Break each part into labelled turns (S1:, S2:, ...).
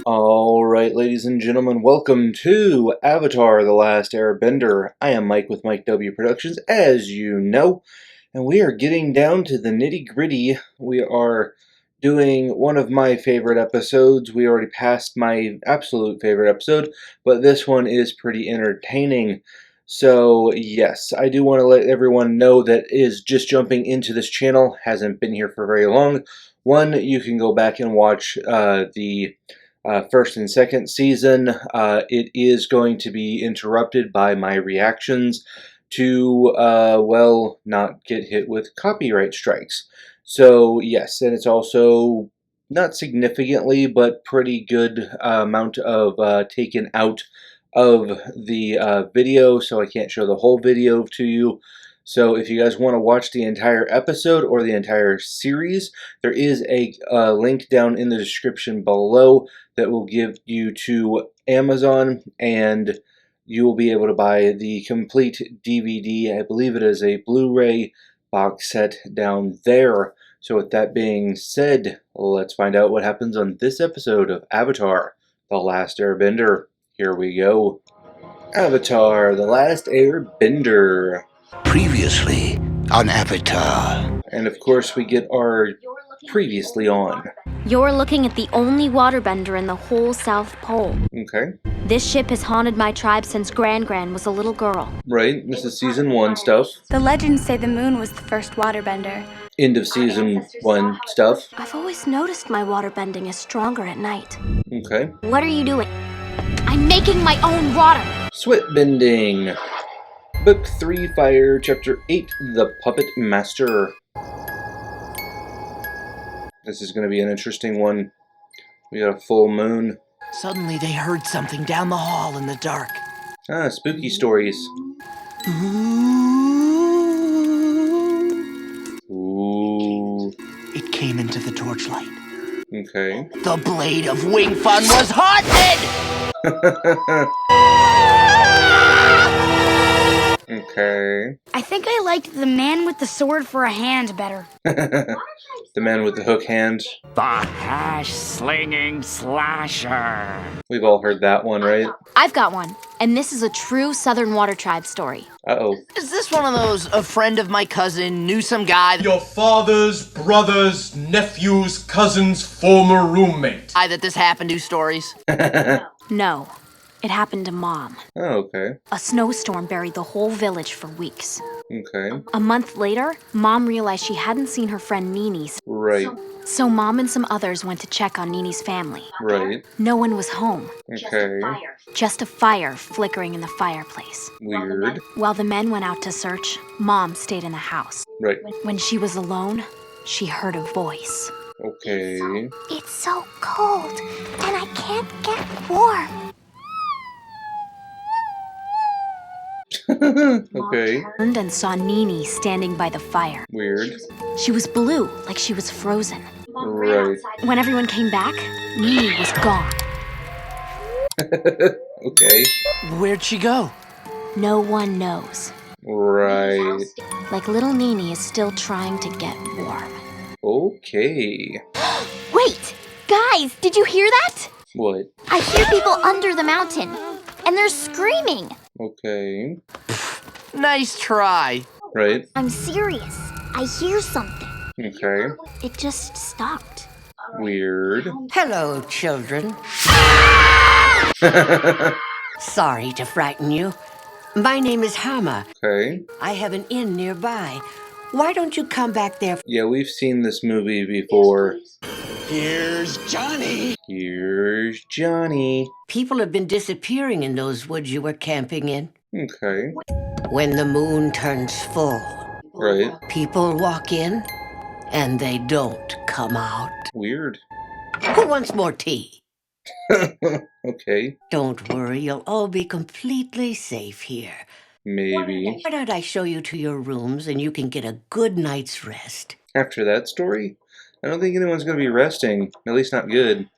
S1: Alright, ladies and gentlemen, welcome to Avatar: The Last Airbender. I am Mike with Mike W Productions, as you know, and we are getting down to the nitty-gritty. We are doing one of my favorite episodes. We already passed my absolute favorite episode, but this one is pretty entertaining. So, yes, I do want to let everyone know that is just jumping into this channel, hasn't been here for very long. One, you can go back and watch the first and second season. It is going to be interrupted by my reactions to, well, not get hit with copyright strikes. So, yes, and it's also not significantly, but pretty good amount of taken out of the video, so I can't show the whole video to you. So if you guys want to watch the entire episode or the entire series, there is a link down in the description below that will give you to Amazon, and you will be able to buy the complete DVD. I believe it is a Blu-ray box set down there. So with that being said, let's find out what happens on this episode of Avatar: The Last Airbender. Here we go. Avatar: The Last Airbender.
S2: Previously on Avatar.
S1: And of course we get our previously on.
S3: You're looking at the only waterbender in the whole South Pole.
S1: Okay.
S3: This ship has haunted my tribe since Gran was a little girl.
S1: Right, this is season 1 stuff.
S4: The legends say the moon was the first waterbender.
S1: End of season 1 stuff.
S3: I've always noticed my waterbending is stronger at night.
S1: Okay.
S3: What are you doing? I'm making my own water!
S1: Sweat bending. Book 3, Fire, Chapter 8, The Puppet Master. This is going to be an interesting one. We got a full moon.
S5: Suddenly they heard something down the hall in the dark.
S1: Ah, spooky stories. Ooh.
S5: It came into the torchlight.
S1: Okay.
S5: The blade of Wing Fun was haunted!
S1: Okay.
S4: I think I liked the man with the sword for a hand better.
S1: The man with the hook hand.
S6: The hash-slinging slasher.
S1: We've all heard that one, right?
S3: I've got one, and this is a true Southern Water Tribe story.
S1: Uh-oh.
S5: Is this one of those, a friend of my cousin knew some guy
S7: Your father's brother's nephew's cousin's former roommate.
S5: that this happened to stories?
S3: No, it happened to Mom.
S1: Oh, okay.
S3: A snowstorm buried the whole village for weeks.
S1: Okay.
S3: A month later, Mom realized she hadn't seen her friend Nini.
S1: Right.
S3: So Mom and some others went to check on Nini's family.
S1: Right.
S3: No one was home.
S1: Okay.
S3: Just a fire flickering in the fireplace.
S1: Weird.
S3: While the men went out to search, Mom stayed in the house.
S1: Right.
S3: When she was alone, she heard a voice.
S1: Okay.
S4: It's so cold, and I can't get warm.
S1: Okay.
S3: Turned and saw Nini standing by the fire.
S1: Weird.
S3: She was blue, like she was frozen.
S1: Right.
S3: When everyone came back, Nini was gone.
S1: Okay.
S5: Where'd she go?
S3: No one knows.
S1: Right.
S3: Like little Nini is still trying to get warm.
S1: Okay.
S4: Wait! Guys, did you hear that?
S1: What?
S4: I hear people under the mountain, and they're screaming.
S1: Okay.
S5: Nice try.
S1: Right.
S4: I'm serious. I hear something.
S1: Okay.
S4: It just stopped.
S1: Weird.
S8: Hello, children. Sorry to frighten you. My name is Hama.
S1: Okay.
S8: I have an inn nearby. Why don't you come back there?
S1: Yeah, we've seen this movie before.
S2: Here's Johnny.
S1: Here's Johnny.
S8: People have been disappearing in those woods you were camping in.
S1: Okay.
S8: When the moon turns full,
S1: Right.
S8: people walk in and they don't come out.
S1: Weird.
S8: Who wants more tea?
S1: Okay.
S8: Don't worry, you'll all be completely safe here.
S1: Maybe.
S8: Why don't I show you to your rooms and you can get a good night's rest?
S1: After that story, I don't think anyone's going to be resting. At least not good.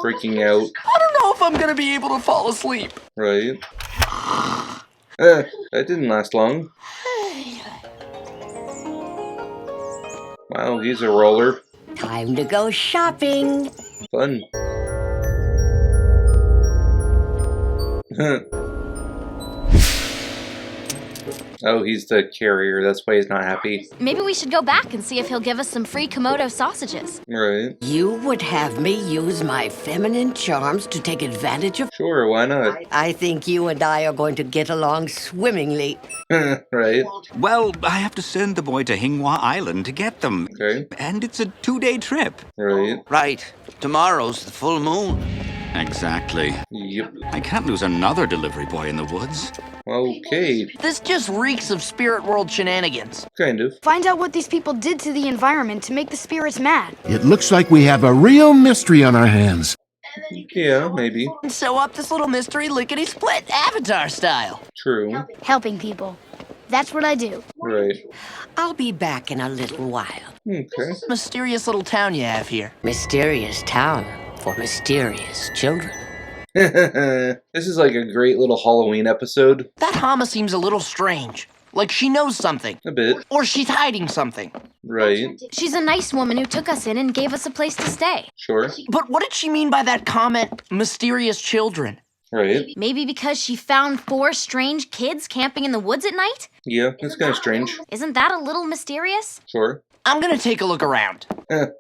S1: Freaking out.
S5: I don't know if I'm gonna be able to fall asleep.
S1: Right. That didn't last long. Wow, he's a roller.
S8: Time to go shopping.
S1: Fun. Oh, he's the carrier. That's why he's not happy.
S3: Maybe we should go back and see if he'll give us some free Komodo sausages.
S1: Right.
S8: You would have me use my feminine charms to take advantage of...
S1: Sure, why not?
S8: I think you and I are going to get along swimmingly.
S1: Right.
S9: Well, I have to send the boy to Hinghwa Island to get them.
S1: Okay.
S9: And it's a 2-day trip.
S1: Right.
S5: Right. Tomorrow's the full moon.
S9: Exactly.
S1: Yep.
S9: I can't lose another delivery boy in the woods.
S1: Okay.
S5: This just reeks of spirit world shenanigans.
S1: Kind of.
S10: Find out what these people did to the environment to make the spirits mad.
S11: It looks like we have a real mystery on our hands.
S1: Yeah, maybe.
S5: And sew up this little mystery lickety-split, Avatar style.
S1: True.
S10: Helping people. That's what I do.
S1: Right.
S8: I'll be back in a little while.
S1: Okay.
S5: Mysterious little town you have here.
S8: Mysterious town for mysterious children.
S1: This is like a great little Halloween episode.
S5: That Hama seems a little strange. Like she knows something.
S1: A bit.
S5: Or she's hiding something.
S1: Right.
S3: She's a nice woman who took us in and gave us a place to stay.
S1: Sure.
S5: But what did she mean by that comment, mysterious children?
S1: Right.
S3: Maybe because she found 4 strange kids camping in the woods at night?
S1: Yeah, that's kind of strange.
S3: Isn't that a little mysterious?
S1: Sure.
S5: I'm gonna take a look around.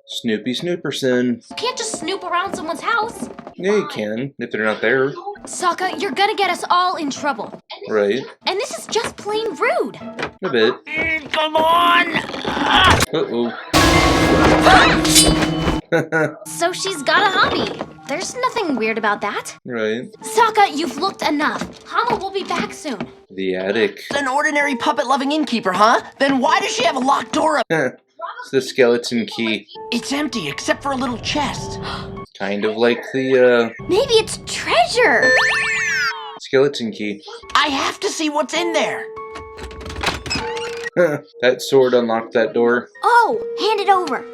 S1: Snoopy Snooperson.
S3: You can't just snoop around someone's house.
S1: Yeah, you can, if they're not there.
S3: Sokka, you're gonna get us all in trouble.
S1: Right.
S3: And this is just plain rude.
S1: A bit.
S6: Come on!
S1: Uh-oh.
S3: So she's got a hobby. There's nothing weird about that.
S1: Right.
S3: Sokka, you've looked enough. Hama will be back soon.
S1: The attic.
S5: An ordinary puppet-loving innkeeper, huh? Then why does she have a locked door up?
S1: It's the skeleton key.
S5: It's empty except for a little chest.
S1: Kind of like the,
S3: Maybe it's treasure.
S1: skeleton key.
S5: I have to see what's in there.
S1: That sword unlocked that door.
S4: Oh, hand it over.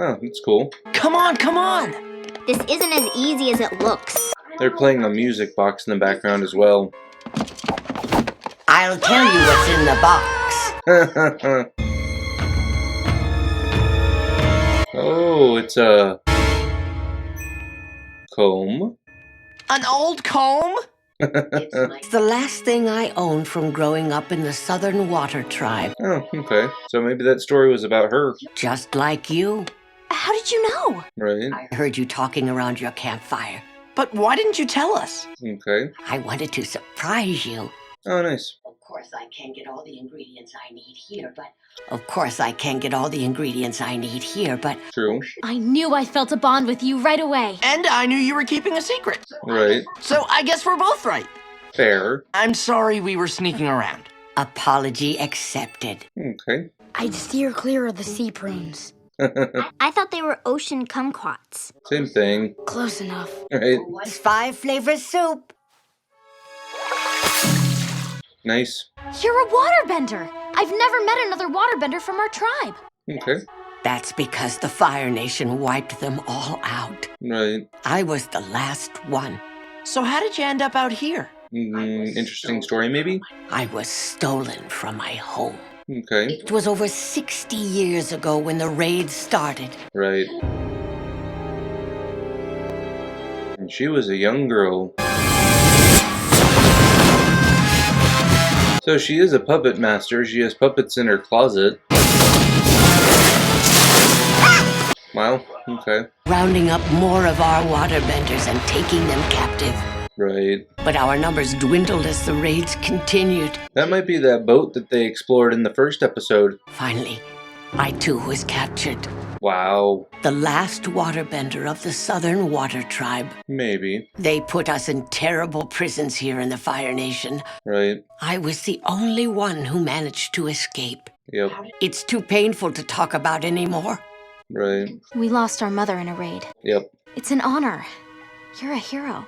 S1: Oh, that's cool.
S5: Come on, come on!
S4: This isn't as easy as it looks.
S1: They're playing a music box in the background as well.
S8: I'll tell you what's in the box.
S1: Oh, it's a comb.
S5: An old comb?
S8: It's the last thing I owned from growing up in the Southern Water Tribe.
S1: Oh, okay. So maybe that story was about her.
S8: Just like you.
S3: How did you know?
S1: Right.
S8: I heard you talking around your campfire.
S5: But why didn't you tell us?
S1: Okay.
S8: I wanted to surprise you.
S1: Oh, nice.
S8: Of course, I can't get all the ingredients I need here, but... Of course, I can't get all the ingredients I need here, but...
S1: True.
S3: I knew I felt a bond with you right away.
S5: And I knew you were keeping a secret.
S1: Right.
S5: So I guess we're both right.
S1: Fair.
S5: I'm sorry we were sneaking around.
S8: Apology accepted.
S1: Okay.
S10: I'd steer clear of the sea prunes.
S4: I thought they were ocean kumquats.
S1: Same thing.
S10: Close enough.
S1: Right.
S8: It's 5-flavor soup.
S1: Nice.
S3: You're a waterbender. I've never met another waterbender from our tribe.
S1: Okay.
S8: That's because the Fire Nation wiped them all out.
S1: Right.
S8: I was the last one.
S5: So how did you end up out here?
S1: Interesting story, maybe?
S8: I was stolen from my home.
S1: Okay.
S8: It was over 60 years ago when the raid started.
S1: Right. And she was a young girl. So she is a puppet master. She has puppets in her closet. Wow. Okay.
S8: Rounding up more of our waterbenders and taking them captive.
S1: Right.
S8: But our numbers dwindled as the raids continued.
S1: That might be that boat that they explored in the first episode.
S8: Finally, I too was captured.
S1: Wow.
S8: The last waterbender of the Southern Water Tribe.
S1: Maybe.
S8: They put us in terrible prisons here in the Fire Nation.
S1: Right.
S8: I was the only one who managed to escape.
S1: Yep.
S8: It's too painful to talk about anymore.
S1: Right.
S3: We lost our mother in a raid.
S1: Yep.
S3: It's an honor. You're a hero.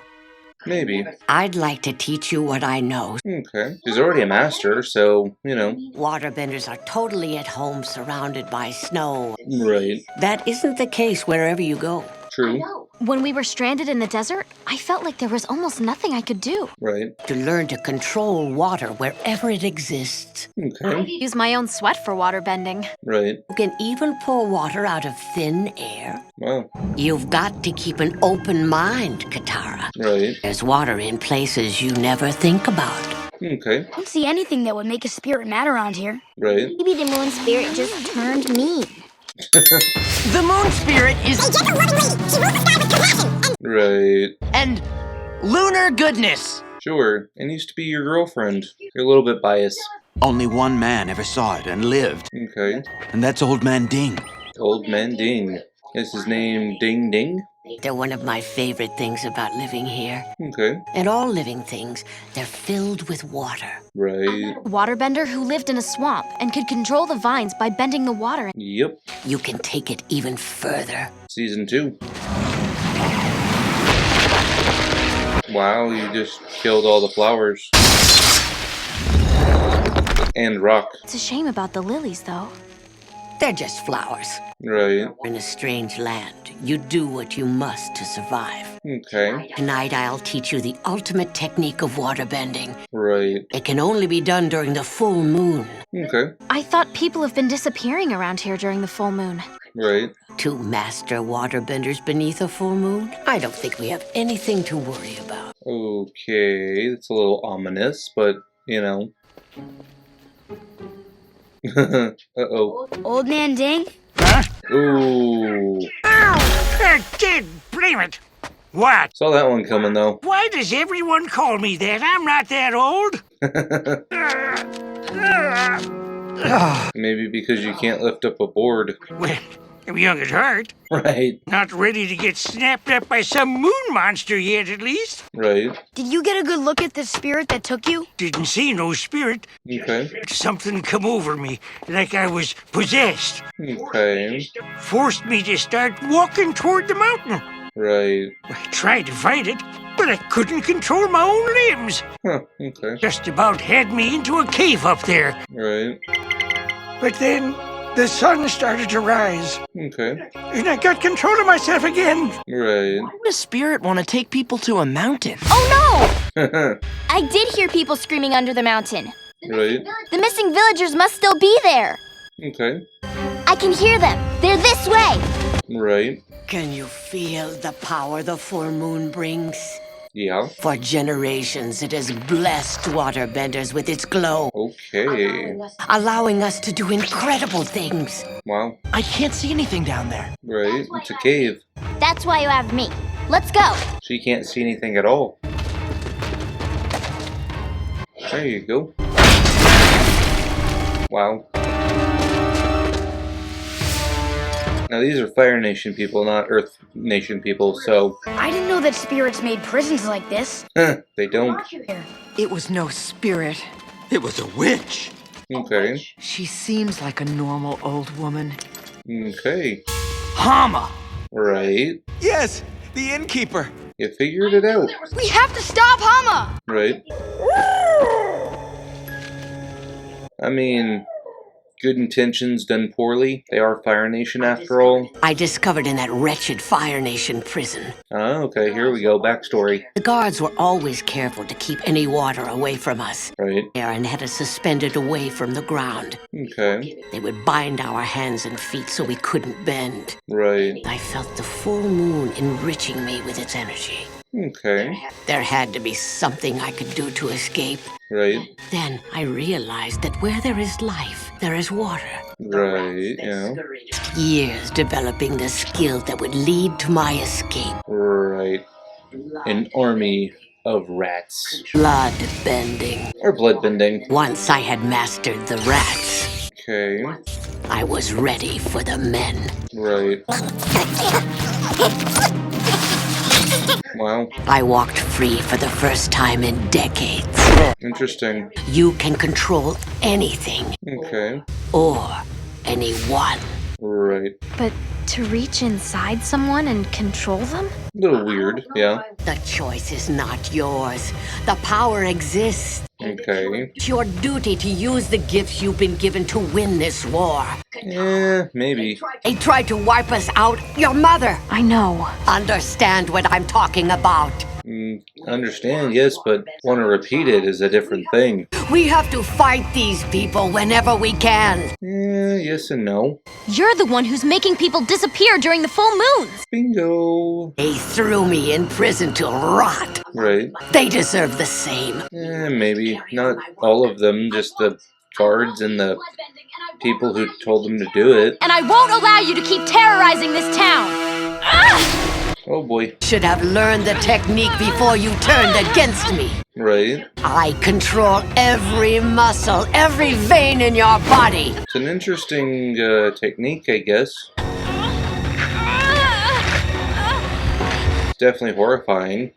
S1: Maybe.
S8: I'd like to teach you what I know.
S1: Okay. She's already a master, so, you know.
S8: Waterbenders are totally at home surrounded by snow.
S1: Right.
S8: That isn't the case wherever you go.
S1: True.
S3: When we were stranded in the desert, I felt like there was almost nothing I could do.
S1: Right.
S8: To learn to control water wherever it exists.
S1: Okay.
S3: Use my own sweat for water bending.
S1: Right.
S8: You can even pour water out of thin air.
S1: Wow.
S8: You've got to keep an open mind, Katara.
S1: Right.
S8: There's water in places you never think about.
S1: Okay.
S10: I don't see anything that would make a spirit mad around here.
S1: Right.
S4: Maybe the moon spirit just turned mean.
S5: The moon spirit is.
S1: Right.
S5: And lunar goodness.
S1: Sure. It used to be your girlfriend. You're a little bit biased.
S9: Only one man ever saw it and lived,
S1: Okay.
S9: and that's Old Man Ding.
S1: Old Man Ding. Is his name Ding Ding?
S8: They're one of my favorite things about living here.
S1: Okay.
S8: And all living things, they're filled with water.
S1: Right.
S3: Waterbender who lived in a swamp and could control the vines by bending the water.
S1: Yep.
S8: You can take it even further.
S1: Season 2. Wow, you just killed all the flowers. And rock.
S3: It's a shame about the lilies, though.
S8: They're just flowers.
S1: Right.
S8: In a strange land, you do what you must to survive.
S1: Okay.
S8: Tonight I'll teach you the ultimate technique of waterbending.
S1: Right.
S8: It can only be done during the full moon.
S1: Okay.
S3: I thought people have been disappearing around here during the full moon.
S1: Right.
S8: Two master waterbenders beneath a full moon? I don't think we have anything to worry about.
S1: Okay. It's a little ominous, but, you know. Uh-oh.
S10: Old Man Ding?
S1: Ooh.
S6: I did, blame it. What?
S1: Saw that one coming, though.
S6: Why does everyone call me that? I'm not that old.
S1: Maybe because you can't lift up a board.
S6: Well, I'm young at heart.
S1: Right.
S6: Not ready to get snapped up by some moon monster yet, at least.
S1: Right.
S10: Did you get a good look at the spirit that took you?
S6: Didn't see no spirit.
S1: Okay.
S6: Something come over me, like I was possessed.
S1: Okay.
S6: Forced me to start walking toward the mountain.
S1: Right.
S6: I tried to fight it, but I couldn't control my own limbs.
S1: Huh. Okay.
S6: Just about had me into a cave up there.
S1: Right.
S6: But then the sun started to rise,
S1: Okay.
S6: and I got control of myself again.
S1: Right.
S5: Why would a spirit want to take people to a mountain?
S4: Oh no!
S1: Right.
S4: I did hear people screaming under the mountain. The missing villagers must still be there.
S1: Okay.
S4: I can hear them. They're this way.
S1: Right.
S8: Can you feel the power the full moon brings?
S1: Yeah.
S8: For generations, it has blessed waterbenders with its glow,
S1: Okay.
S8: allowing us to do incredible things.
S1: Wow.
S5: I can't see anything down there.
S1: Right. It's a cave.
S4: That's why you have me. Let's go.
S1: She can't see anything at all. There you go. Wow. Now these are Fire Nation people, not Earth Nation people, so
S10: I didn't know that spirits made prisons like this.
S1: they don't.
S5: It was no spirit.
S9: It was a witch.
S1: Okay.
S5: She seems like a normal old woman.
S1: Okay.
S5: Hama!
S1: Right.
S9: Yes, the innkeeper.
S1: You figured it out.
S10: We have to stop Hama!
S1: Right. I mean, good intentions done poorly. They are Fire Nation after all.
S8: I discovered in that wretched Fire Nation prison.
S1: Oh, okay, here we go. Backstory.
S8: The guards were always careful to keep any water away from us.
S1: Right.
S8: And had us suspended away from the ground.
S1: Okay.
S8: They would bind our hands and feet so we couldn't bend.
S1: Right.
S8: I felt the full moon enriching me with its energy.
S1: Okay.
S8: There had to be something I could do to escape.
S1: Right.
S8: Then I realized that where there is life, there is water.
S1: Right, yeah.
S8: Years developing the skill that would lead to my escape.
S1: Right. An army of rats.
S8: Blood bending.
S1: Or blood bending.
S8: Once I had mastered the rats,
S1: Okay.
S8: I was ready for the men.
S1: Right. Wow.
S8: I walked free for the first time in decades.
S1: Interesting.
S8: You can control anything
S1: Okay.
S8: or anyone.
S1: Right.
S3: But to reach inside someone and control them?
S1: A little weird, yeah.
S8: The choice is not yours. The power exists.
S1: Okay.
S8: It's your duty to use the gifts you've been given to win this war.
S1: Yeah, maybe.
S8: They tried to wipe us out. Your mother.
S3: I know.
S8: Understand what I'm talking about.
S1: Understand, yes, but want to repeat it is a different thing.
S8: We have to fight these people whenever we can.
S1: Yes and no.
S4: You're the one who's making people disappear during the full moons.
S1: Bingo.
S8: They threw me in prison to rot.
S1: Right.
S8: They deserve the same.
S1: Maybe. Not all of them, just the guards and the people who told them to do it.
S4: And I won't allow you to keep terrorizing this town. Ah!
S1: Oh boy.
S8: Should have learned the technique before you turned against me.
S1: Right.
S8: I control every muscle, every vein in your body.
S1: It's an interesting technique, I guess. It's definitely horrifying.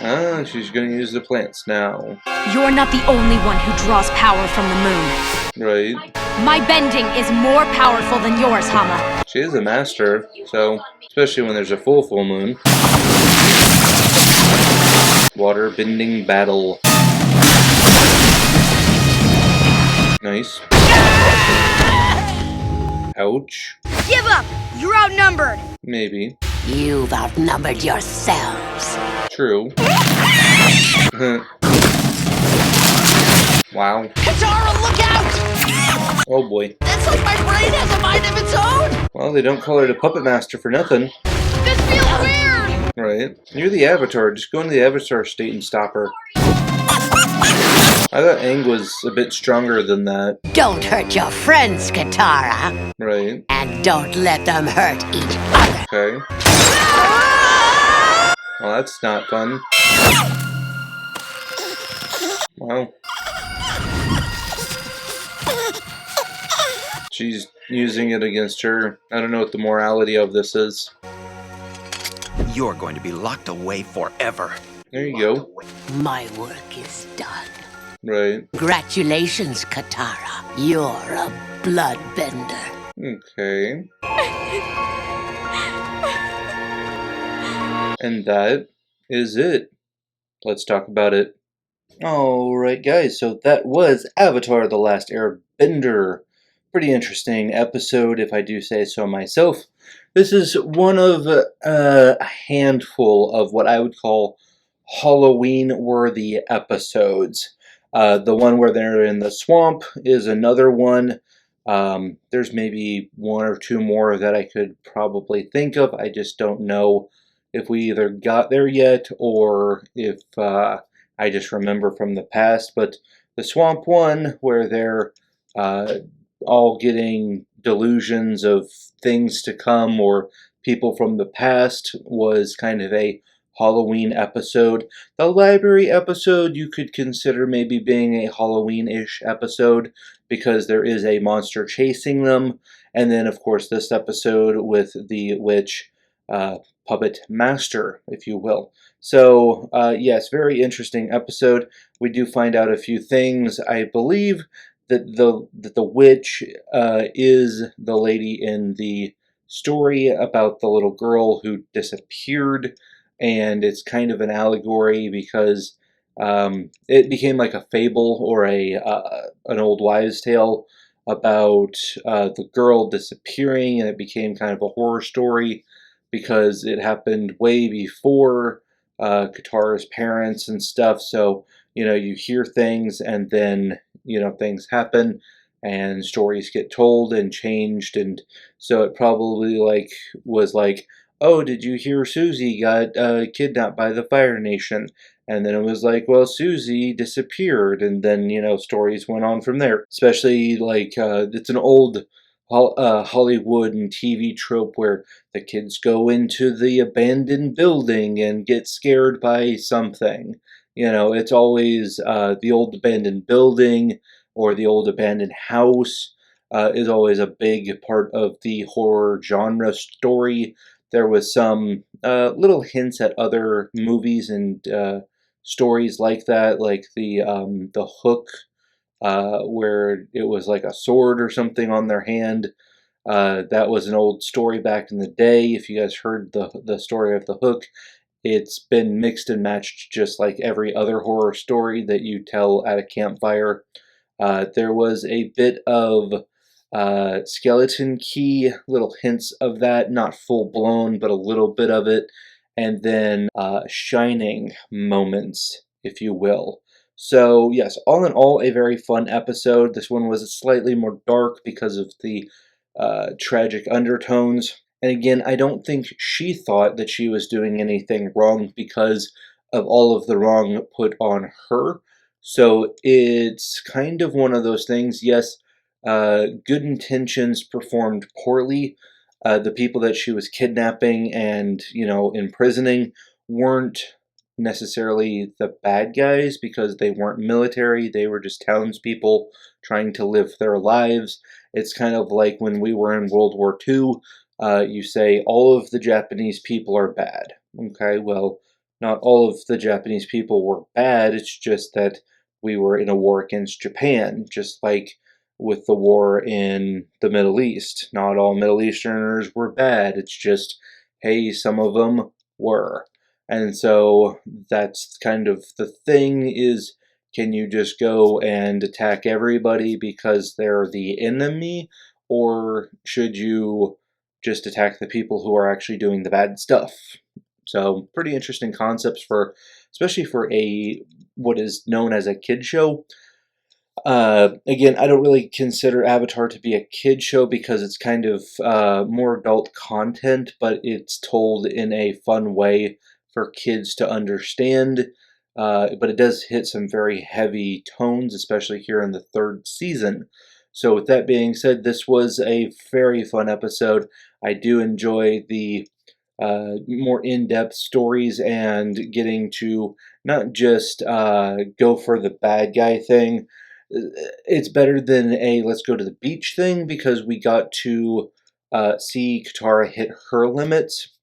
S1: Ah, she's gonna use the plants now.
S4: You're not the only one who draws power from the moon.
S1: Right.
S4: My bending is more powerful than yours, Hama.
S1: She is a master, so especially when there's a full moon. Water bending battle. Nice. Ouch.
S10: Give up! You're outnumbered!
S1: Maybe.
S8: You've outnumbered yourselves.
S1: True. Wow.
S5: Katara, look out!
S1: Oh boy.
S5: It's like my brain has a mind of its own!
S1: Well, they don't call her the Puppet Master for nothing.
S5: This feels weird!
S1: Right. You're the Avatar. Just go into the Avatar state and stop her. I thought Aang was a bit stronger than that.
S8: Don't hurt your friends, Katara.
S1: Right.
S8: And don't let them hurt each other.
S1: Okay. Well, that's not fun. Wow. She's using it against her. I don't know what the morality of this is.
S9: You're going to be locked away forever.
S1: There you go.
S8: My work is done.
S1: Right.
S8: Congratulations, Katara. You're a bloodbender.
S1: Okay. And that is it. Let's talk about it. Alright guys, so that was Avatar: The Last Airbender. Pretty interesting episode, if I do say so myself. This is one of a handful of what I would call Halloween-worthy episodes. The one where they're in the swamp is another one. There's maybe one or two more that I could probably think of. I just don't know if we either got there yet or if I just remember from the past. But the swamp one, where they're all getting delusions of things to come or people from the past, was kind of a Halloween episode. The library episode you could consider maybe being a Halloween-ish episode because there is a monster chasing them. And then, of course, this episode with the witch puppet master, if you will. So, yes, very interesting episode. We do find out a few things. I believe that the witch is the lady in the story about the little girl who disappeared, and it's kind of an allegory because it became like a fable or an old wives' tale about the girl disappearing, and it became kind of a horror story because it happened way before Katara's parents and stuff. So, you know, you hear things and then, you know, things happen and stories get told and changed. And so it probably was like, oh, did you hear Susie got kidnapped by the Fire Nation? And then it was like, well, Susie disappeared. And then, you know, stories went on from there. Especially like, it's an old Hollywood and TV trope where the kids go into the abandoned building and get scared by something. You know, it's always the old abandoned building or the old abandoned house is always a big part of the horror genre story. There was some little hints at other movies and stories like that, like the Hook where it was like a sword or something on their hand. That was an old story back in the day. If you guys heard the story of the Hook, it's been mixed and matched just like every other horror story that you tell at a campfire. There was a bit of Skeleton Key, little hints of that, not full blown, but a little bit of it, and then Shining moments, if you will. So yes, all in all, a very fun episode. This one was slightly more dark because of the tragic undertones. And again, I don't think she thought that she was doing anything wrong because of all of the wrong put on her. So it's kind of one of those things. Yes, good intentions performed poorly. The people that she was kidnapping and, imprisoning weren't necessarily the bad guys because they weren't military. They were just townspeople trying to live their lives. It's kind of like when we were in World War II. You say all of the Japanese people are bad. Okay, well, not all of the Japanese people were bad. It's just that we were in a war against Japan, just like with the war in the Middle East. Not all Middle Easterners were bad. It's just, hey, some of them were. And so that's kind of the thing is, can you just go and attack everybody because they're the enemy? Or should you just attack the people who are actually doing the bad stuff? So pretty interesting concepts especially for what is known as a kid show. Again, I don't really consider Avatar to be a kid show because it's kind of more adult content, but it's told in a fun way for kids to understand. But it does hit some very heavy tones, especially here in the third season. So with that being said, this was a very fun episode. I do enjoy the more in-depth stories and getting to not just go for the bad guy thing. It's better than a let's go to the beach thing because we got to see Katara hit her limits,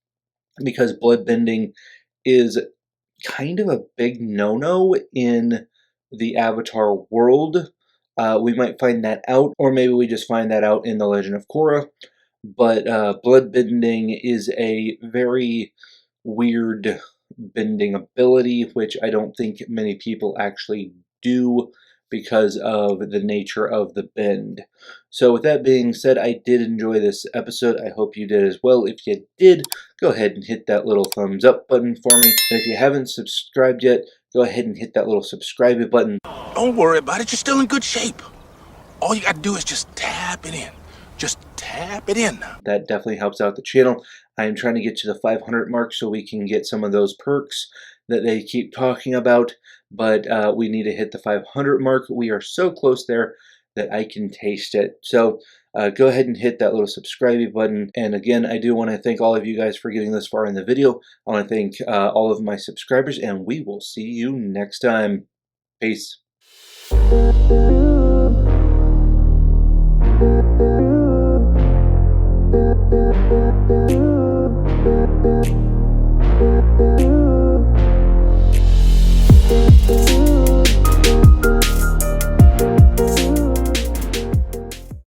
S1: because bloodbending is kind of a big no-no in the Avatar world. We might find that out, or maybe we just find that out in The Legend of Korra. But bloodbending is a very weird bending ability, which I don't think many people actually do because of the nature of the bend. So with that being said, I did enjoy this episode. I hope you did as well. If you did, go ahead and hit that little thumbs up button for me. And if you haven't subscribed yet, go ahead and hit that little subscribe button.
S2: Don't worry about it. You're still in good shape. All you gotta do is just tap it in. Just tap it in.
S1: That definitely helps out the channel. I am trying to get to the 500 mark so we can get some of those perks that they keep talking about, but we need to hit the 500 mark. We are so close there that I can taste it. So go ahead and hit that little subscribe button. And again, I do want to thank all of you guys for getting this far in the video. I want to thank all of my subscribers, and we will see you next time. Peace.